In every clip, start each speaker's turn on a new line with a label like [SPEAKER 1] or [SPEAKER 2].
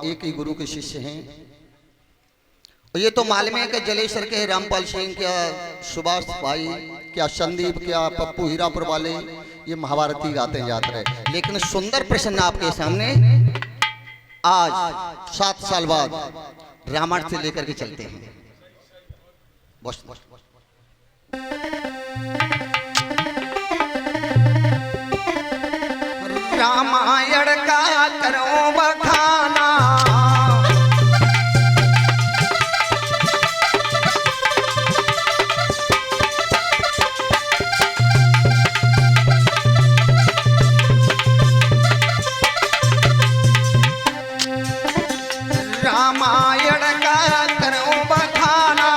[SPEAKER 1] एक ही गुरु के शिष्य हैं। और ये तो मालूम है कि जलेश्वर के रामपाल सिंह, क्या सुभाष भाई, क्या संदीप, क्या पप्पू हीरापुर वाले, ये महाभारती गाते जाते रहे। लेकिन सुंदर प्रश्न आपके सामने आज 7 साल बाद रामायण से लेकर के चलते हैं। बस रामायण का करो बखाना, रामायण का करो बखाना,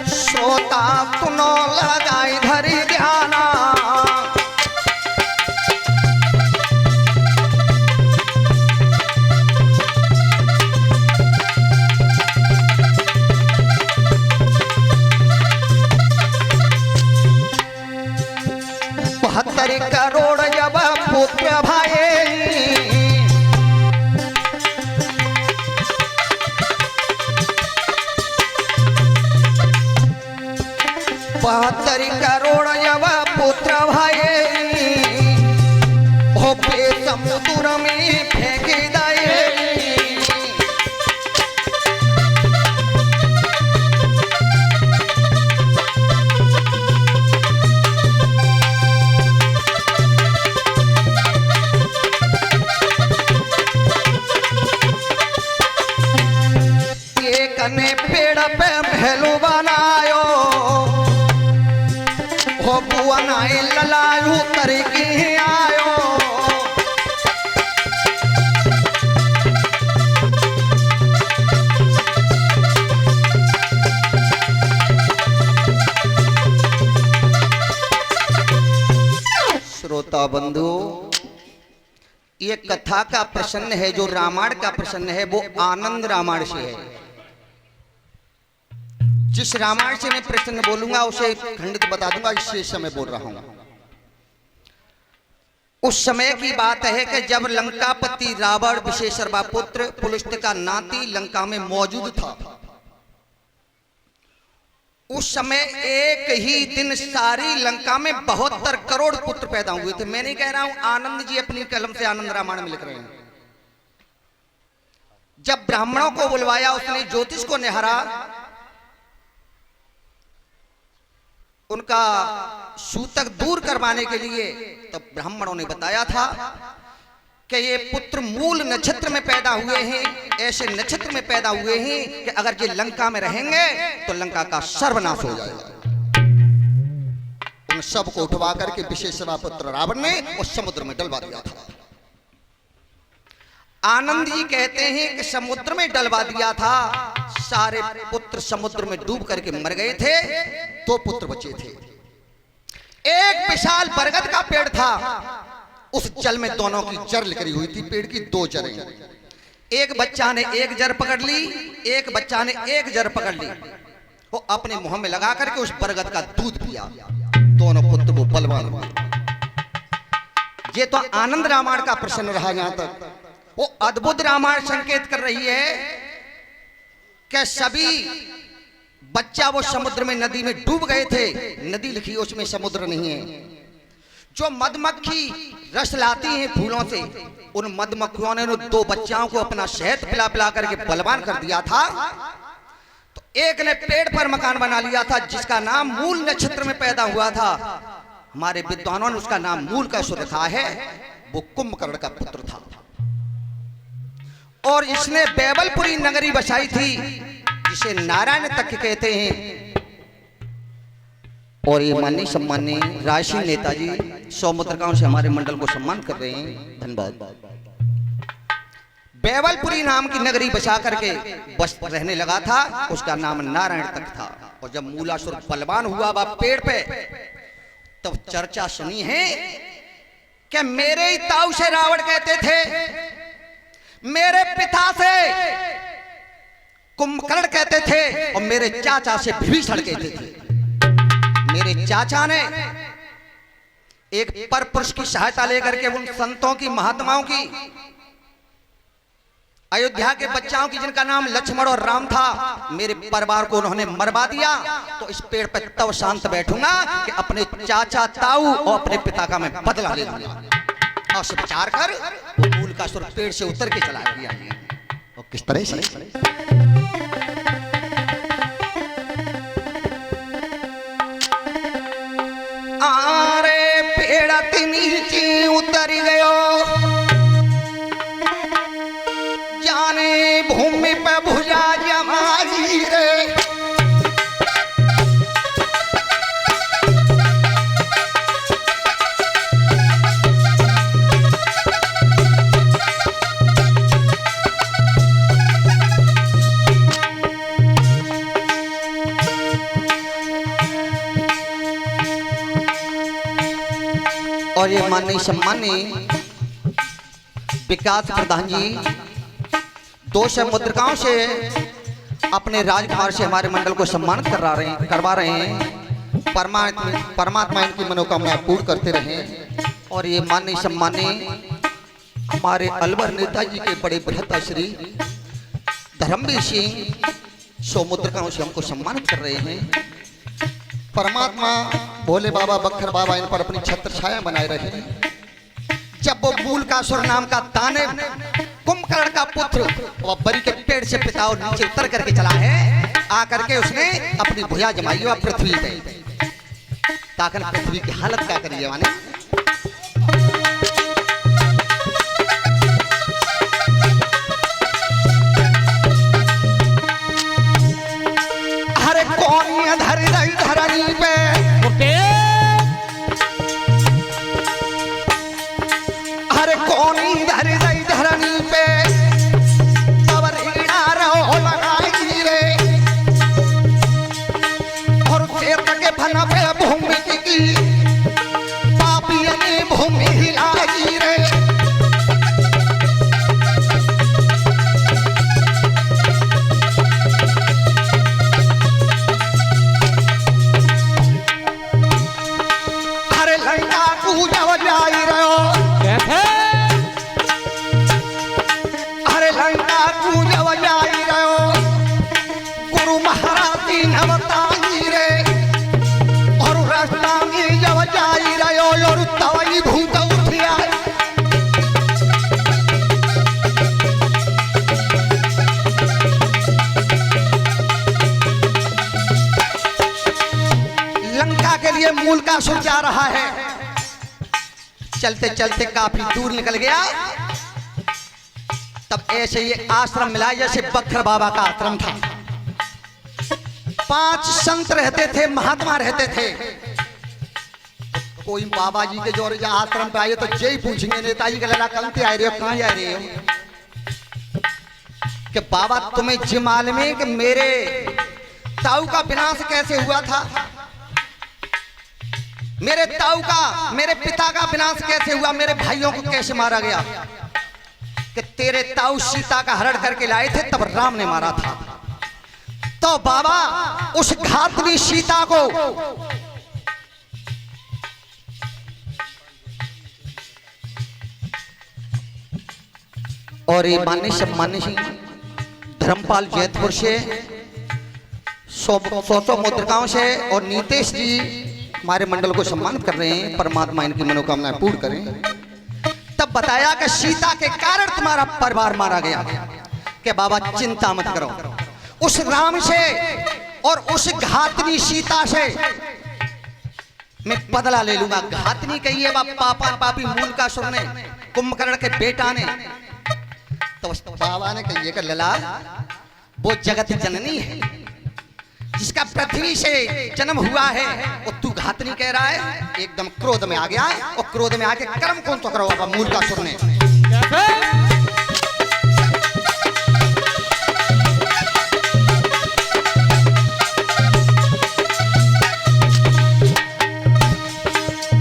[SPEAKER 1] सोता तुनो लगाई धरी ध्याना। करोड़ जब पुत्र भाई, 72 करोड़ जब पुत्र भाई, हो पे समुद्र में फेंक दाए। कने पेड़ पे भैलू बनायो, हो बुआ नाई ललायू तरीकी आयो। श्रोता बंधु, ये कथा का प्रसन्न है, जो रामायण का प्रसन्न है वो आनंद रामायण से है। जिस रामायण से मैं प्रश्न बोलूंगा उसे खंडित बता दूंगा, इससे समय बोल रहा हूं। उस समय की बात है कि जब लंकापति रावण विशेषरवा पुत्र पुलुष्ट का नाती लंका में मौजूद था। उस समय एक ही दिन सारी लंका में 72 करोड़ पुत्र पैदा हुए थे। मैं नहीं कह रहा हूं, आनंद जी अपनी कलम से आनंद रामायण में लिख रहे हैं। जब ब्राह्मणों को बुलवाया, उसने ज्योतिष को निहारा, उनका सूतक दूर करवाने के लिए, तब ब्राह्मणों ने बताया था कि ये पुत्र मूल नक्षत्र में पैदा हुए हैं, ऐसे नक्षत्र में पैदा हुए हैं कि अगर ये लंका में रहेंगे तो लंका का सर्वनाश हो जाएगा। उन सबको उठवा करके विशेषरवा पुत्र रावण ने उस समुद्र में डलवा दिया था। आनंद जी कहते हैं कि समुद्र में डलवा दिया था, सारे पुत्र समुद्र में डूब करके मर गए थे, 2 पुत्र बचे थे। एक विशाल बरगद का पेड़ था, उस जल में दोनों की जड़ निकली हुई थी, पेड़ की 2 जड़ें। एक बच्चा ने एक जड़ पकड़ ली, एक बच्चा ने एक जड़ पकड़ ली, वो अपने मुंह में लगा करके उस बरगद का दूध पिया, दोनों पुत्र वो बलवान हुए। ये तो आनंद रामायण का प्रश्न रहा। यहां तक वो अद्भुत रामायण संकेत कर रही है कि सभी बच्चा वो समुद्र में, नदी में डूब गए थे। नदी लिखी उसमें समुद्र नहीं है। जो मधुमक्खी रस लाती हैं फूलों से, उन मधुमक्खियों ने 2 बच्चाओं को अपना शहद पिला पिला करके बलवान कर दिया था। तो एक ने पेड़ पर मकान बना लिया था, जिसका नाम मूल नक्षत्र में पैदा हुआ था। हमारे विद्वानों ने उसका नाम मूल का सुर रखा है, वो कुंभकर्ण का पुत्र था। और इसने बेबलपुरी नगरी बसाई थी, जिसे नारायण तक कहते हैं। और ये माननीय सम्माननीय राजसी नेताजी 100 मुद्रिकाओं से हमारे मंडल को सम्मान कर रहे हैं, धन्यवाद। बेबलपुरी नाम की नगरी बसा करके बस रहने लगा था, उसका नाम नारायण तक था। और जब मूलासुर बलवान हुआ वह पेड़ पे, तब चर्चा सुनी है कि मेरे ही ताऊ से रावण कहते थे, मेरे पिता से कुंभकर्ण कहते थे, और मेरे चाचा से विभीषण कहते थे। मेरे चाचा ने एक पर पुरुष की सहायता लेकर के, उन संतों की, महात्माओं की, अयोध्या के बच्चाओं की जिनका नाम लक्ष्मण और राम था, मेरे परिवार को उन्होंने मरवा दिया, तो इस पेड़ पर तब शांत बैठूंगा कि अपने चाचा ताऊ और अपने पिता का मैं बदला ले लूंगा। और सब विचार कर वो मूल का सुर पेड़ से उतर के चला गया। और किस तरह से आरे पेड़ नीचे उतर गयो, जाने भूमि पे भुजा जमाई रे। और ये माननीय सम्माननीय विकास प्रधान जी 200 मुद्रिकाओं से अपने राजकुमार से हमारे मंडल को सम्मानित करवा रहे हैं। परमात्मा इनकी मनोकामना पूर्ण करते रहे। और ये माननीय सम्माननीय हमारे अलवर नेताजी के बड़े बृहत्ता श्री धर्मवीर सिंह 100 मुद्रिकाओं से हमको सम्मानित कर रहे हैं। परमात्मा भोले बाबा बखर बाबा इन पर अपनी छत्र छाया बनाए रहे। जब वो मूलकासुर नाम का तानेब कुंभकर्ण का पुत्र वह बरी के पेड़ से पिता और नीचे उतर करके चला है, आकर के उसने अपनी भुजा जमाई और पृथ्वी पे ताकन पृथ्वी की हालत क्या करिए माने। अरे कौन धर धरनी पे अरे कौन धर धरनी पे तवर रहो लगाई रे। और खेत के फन पे भूमि की पापी ने भूमि हिलाई रे। अरे लंका को जब जाई रहो, अरे लंका को जब जाई रहो, गुरु महाराज नवताई रे। और राष्ट्रांगी जब जाई रहो और तवई भूत उठिया। लंका के लिए मूलकासुर जा रहा है। चलते चलते काफी दूर निकल गया, तब ऐसे ये आश्रम मिला जैसे बखर बाबा का आश्रम था। 5 संत रहते थे, महात्मा रहते थे। कोई बाबा जी के जोर आश्रम पे आए तो जय पूछेंगे नेताजी के लड़ा कल से आए रहे हो, कहाँ जा रहे हो? कि बाबा तुम्हें जी मालूम है कि मेरे ताऊ का विनाश कैसे हुआ था, मेरे ताऊ का मेरे पिता का विनाश कैसे हुआ, मेरे भाइयों को कैसे मारा गया। कि तेरे ताऊ सीता का हरण करके लाए थे तब राम ने मारा था। तो बाबा उस घातनी सीता को और ये माननीय सम्माननीय धर्मपाल जैतपुर से 100 मुद्रिकाओं से और नीतेश जी हमारे मंडल को सम्मानित कर रहे हैं। परमात्मा इनकी मनोकामनाएं पूर्ण करें। तब बताया कि सीता के कारण तुम्हारा परिवार मारा गया। कि बाबा चिंता मत करो, उस राम से और उस घातनी सीता से मैं बदला ले लूंगा। घातनी कही है पापा पापी मूलकासुर ने, कुंभकर्ण के बेटा ने। तो बाबा ने कही कि लला वो जगत जननी है जिसका पृथ्वी से जन्म हुआ है, और तू घातनी कह रहा है। एकदम क्रोध में आ गया और क्रोध में आके कर्म कौन तो करो बाबा मूलकासुर ने।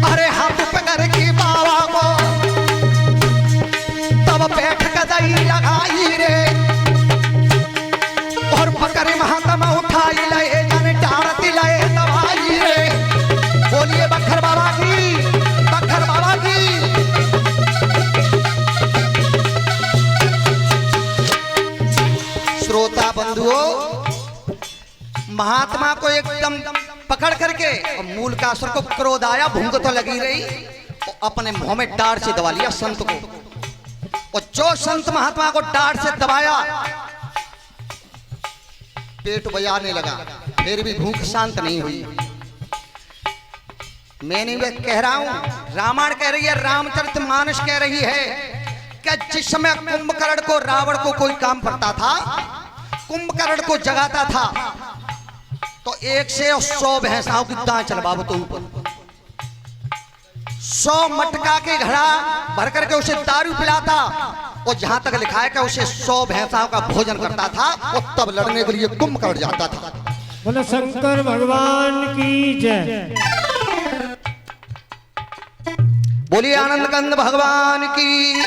[SPEAKER 1] अरे हाथ पकड़ के बाबा को तब बैठ कदई लगाई रे। और पकड़े महात्मा उठाई लाए जाने डारती लाए दवाई रे। बोलिए बखर बाबा की, बखर बाबा की। साधुओं, महात्मा को एकदम पकड़ करके और मूलकासुर को क्रोध आया, भूख तो लगी रही, और अपने मुंह में डांट से दबा लिया संत को। और जो संत महात्मा को डांट से दबाया, पेट बजाने लगा, फिर भी भूख शांत नहीं हुई। मैं नहीं वे कह रहा हूं, रामायण कह रही है, रामचरितमानस कह रही है कि जिस समय कुंभकर्ण को रावण को कोई काम पड़ता था, कुंभकर्ण को जगाता था, तो 1 से 100 भैंसाओं की दां चलवाओ तो ऊपर, 100 मटका के घड़ा भर करके उसे दारू पिलाता, और जहां तक लिखा है कि उसे 100 भैंसाओं का भोजन करता था, और तब लड़ने के लिए कुंभकर्ण जाता था।
[SPEAKER 2] बोलो शंकर भगवान की जय।
[SPEAKER 1] बोलिए आनंद कंद भगवान की।